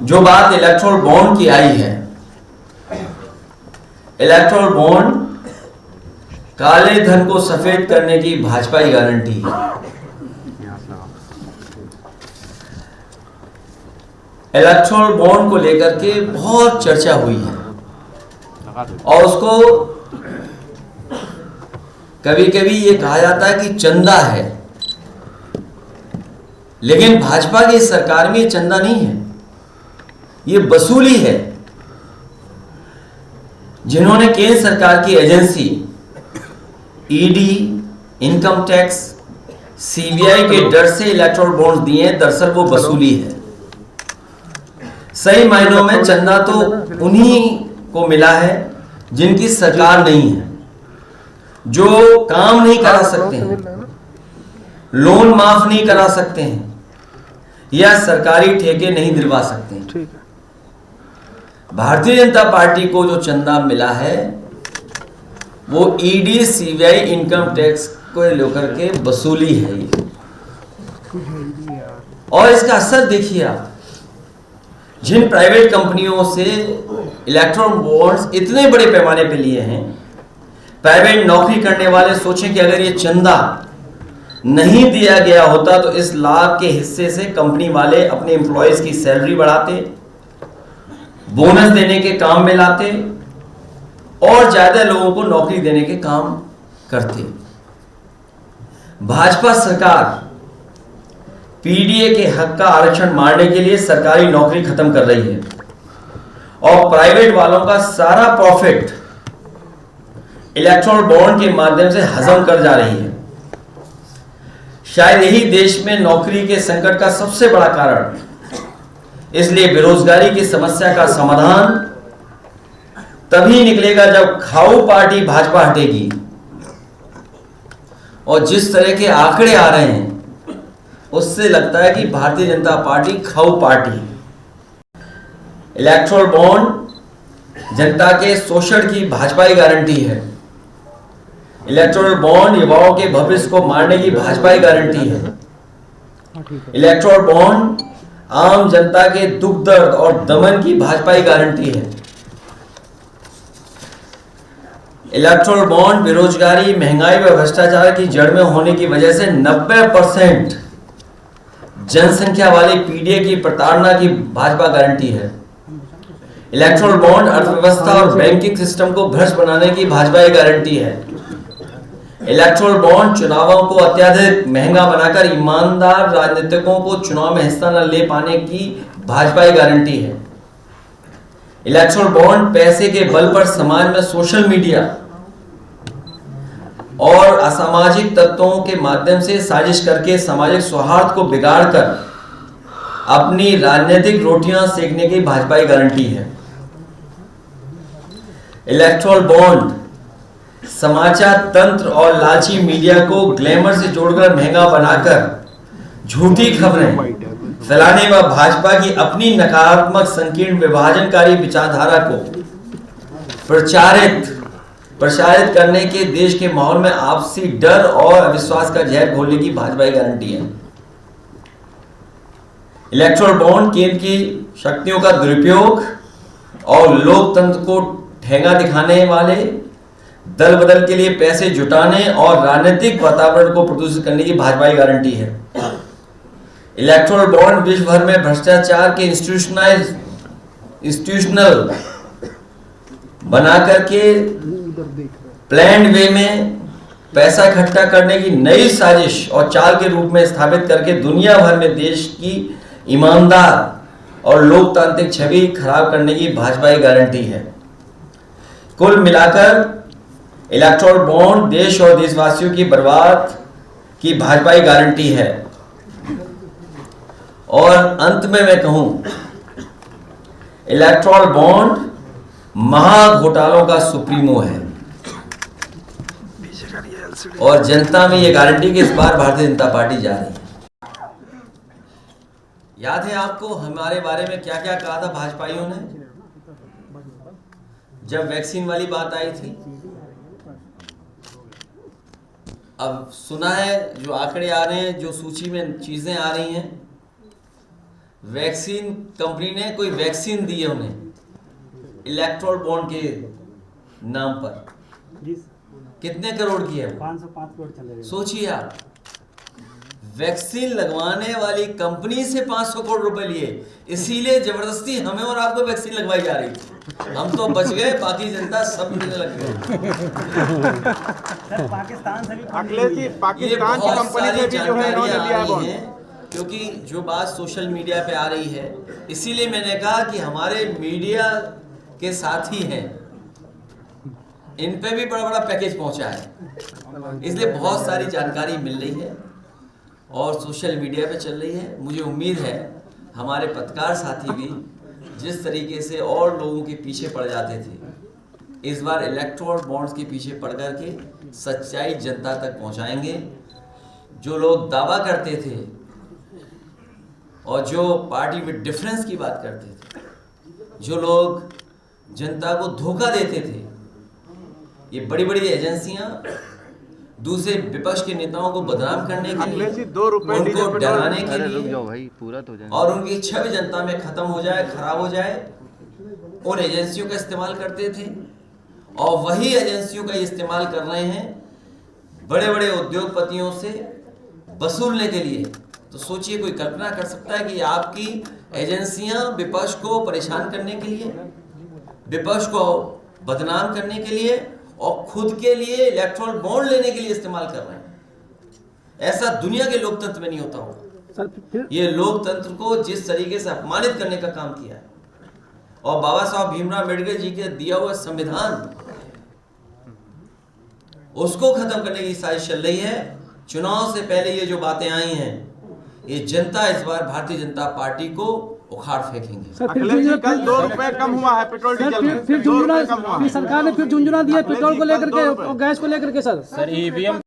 जो बात electoral bond की आई है, इलेक्टोरल बॉन्ड काले धन को सफेद करने की भाजपा की गारंटी है। इलेक्टोरल बॉन्ड को लेकर के बहुत चर्चा हुई है और उसको कभी कभी ये कहा जाता है कि चंदा है, लेकिन भाजपा की सरकार में ये चंदा नहीं है, ये वसूली है। जिन्होंने केंद्र सरकार की agency ED, income tax, CBI के डर से इलेक्टोरल बॉन्ड्स दिए हैं, दरअसल वो वसूली है। सही मायनों में चंदा तो उन्हीं को मिला है जिनकी सरकार नहीं है, जो काम नहीं करा सकते हैं, लोन माफ नहीं करा सकते हैं या सरकारी ठेके नहीं दिलवा सकते हैं। भारतीय जनता पार्टी को जो चंदा मिला है वो ईडी, सीबीआई, इनकम टैक्स को लेकर के वसूली है ये। और इसका असर देखिए आप, जिन प्राइवेट कंपनियों से इलेक्ट्रॉन बॉन्ड्स इतने बड़े पैमाने पे लिए हैं, प्राइवेट नौकरी करने वाले सोचें कि अगर ये चंदा नहीं दिया गया होता तो इस लाभ के हिस्से से कंपनी वाले अपने एम्प्लॉयज की सैलरी बढ़ाते, बोनस देने के काम में लाते और ज्यादा लोगों को नौकरी देने के काम करते। भाजपा सरकार पीडीए के हक का आरक्षण मारने के लिए सरकारी नौकरी खत्म कर रही है और प्राइवेट वालों का सारा प्रॉफिट इलेक्टोरल बॉन्ड के माध्यम से हजम कर जा रही है। शायद यही देश में नौकरी के संकट का सबसे बड़ा कारण। इसलिए बेरोजगारी की समस्या का समाधान तभी निकलेगा जब खाऊ पार्टी भाजपा हटेगी। और जिस तरह के आंकड़े आ रहे हैं उससे लगता है कि भारतीय जनता पार्टी खाऊ पार्टी। इलेक्टोरल बॉन्ड जनता के शोषण की भाजपा की गारंटी है। इलेक्टोरल बॉन्ड युवाओं के भविष्य को मारने की भाजपा की गारंटी है। इलेक्टोरल बॉन्ड आम जनता के दुख दर्द और दमन की भाजपा की गारंटी है। इलेक्टोरल बॉन्ड बेरोजगारी, महंगाई व भ्रष्टाचार की जड़ में होने की वजह से 90% जनसंख्या वाली पीडीए की प्रताड़ना की भाजपा गारंटी है। इलेक्टोरल बॉन्ड अर्थव्यवस्था और बैंकिंग सिस्टम को भ्रष्ट बनाने की भाजपा की गारंटी है। इलेक्टोरल बॉन्ड चुनावों को अत्यधिक महंगा बनाकर ईमानदार राजनीतिकों को चुनाव में हिस्सा न ले पाने की भाजपा की गारंटी है। इलेक्टोरल बॉन्ड पैसे के बल पर समाज में सोशल मीडिया और असामाजिक तत्वों के माध्यम से साजिश करके सामाजिक सौहार्द को बिगाड़कर अपनी राजनीतिक रोटियां सेकने की भाजपा की गारंटी है। इलेक्टोरल बॉन्ड समाचार तंत्र और लालची मीडिया को ग्लैमर से जोड़कर महंगा बनाकर झूठी खबरें फैलाने व भाजपा की अपनी नकारात्मक, संकीर्ण, विभाजनकारी विचारधारा को प्रचारित करने के देश के माहौल में आपसी डर और अविश्वास का जहर घोलने की भाजपा की गारंटी है। इलेक्टोरल बॉन्ड केंद्र की शक्तियों का दुरुपयोग और लोकतंत्र को ठेंगा दिखाने वाले, दल बदल के लिए पैसे जुटाने और राजनीतिक वातावरण को प्रदूषित करने की भाजपा की गारंटी है। इलेक्टोरल बॉन्ड विश्व भर में भ्रष्टाचार के इंस्टीट्यूशनल बना करके प्लान्ड वे में पैसा इकट्ठा करने की नई साजिश और चाल के रूप में स्थापित करके दुनिया भर में देश की ईमानदार और लोकतांत्रिक छवि खराब करने की भाजपा की गारंटी है। कुल मिलाकर इलेक्टोरल बॉन्ड देश और देशवासियों की बर्बाद की भाजपा की गारंटी है। और अंत में मैं कहूं, इलेक्टोरल बॉन्ड महाघोटालों का सुप्रीमो है और जनता में यह गारंटी कि इस बार भारतीय जनता पार्टी जा रही है। याद है आपको हमारे बारे में क्या क्या कहा था भाजपाइयों ने जब वैक्सीन वाली बात आई थी? अब सुना है जो आंकड़े आ रहे हैं, जो सूची में चीजें आ रही हैं, वैक्सीन कंपनी ने कोई वैक्सीन दी है उन्हें इलेक्ट्रोल बॉन्ड के नाम पर, कितने करोड़ की है वो? 505 करोड़ चले गए। सोचिए आप, वैक्सीन लगवाने वाली कंपनी से 500 करोड़ रुपए लिए, इसीलिए जबरदस्ती हमें और आपको वैक्सीन लगवाई जा रही थी। हम तो बच गए, बाकी जनता सब मिलने लग गए। सर पाकिस्तान से भी अखिलेश जी, पाकिस्तान की कंपनी से भी जो है इन्होंने लिया है, क्योंकि जो बात सोशल मीडिया पे आ रही है, इसीलिए मैंने कहा कि हमारे मीडिया के साथी हैं, इन पे भी बड़ा बड़ा पैकेज पहुंचा है, इसलिए बहुत सारी जानकारी मिल रही है और सोशल मीडिया पे चल रही है। मुझे उम्मीद है हमारे पत्रकार साथी भी जिस तरीके से और लोगों के पीछे पड़ जाते थे, इस बार इलेक्टोरल बॉन्ड्स के पीछे पड़ करके सच्चाई जनता तक पहुंचाएंगे। जो लोग दावा करते थे और जो पार्टी विद डिफरेंस की बात करते थे, जो लोग जनता को धोखा देते थे, ये बड़ी बड़ी एजेंसियां दूसरे विपक्ष के नेताओं को बदनाम करने के लिए, उनको डराने के लिए और उनकी छवि जनता में खत्म हो जाए, खराब हो जाए, उन एजेंसियों का इस्तेमाल करते थे। और वही एजेंसियों का इस्तेमाल कर रहे हैं बड़े बड़े उद्योगपतियों से वसूलने के लिए। तो सोचिए, कोई कल्पना कर सकता है कि आपकी एजेंसियां विपक्ष को परेशान करने के लिए, विपक्ष को बदनाम करने के लिए और खुद के लिए इलेक्ट्रल बॉन्ड लेने के लिए इस्तेमाल कर रहे हैं। ऐसा दुनिया के लोकतंत्र में नहीं होता होगा। ये लोकतंत्र को जिस तरीके से अपमानित करने का काम किया है, और बाबा साहब भीमराव अम्बेडकर जी के दिया हुआ संविधान, उसको खत्म करने की साजिश चल रही है। चुनाव से पहले ये जो बातें आई हैं, ये जनता इस बार भारतीय जनता पार्टी को उखाड़ फेंकेंगे। अखिलेश जी, कल 2 रुपए कम हुआ है पेट्रोल डीजल में, फिर सरकार ने फिर झुंझुना दिया पेट्रोल को लेकर के और गैस को लेकर के। Sir EVM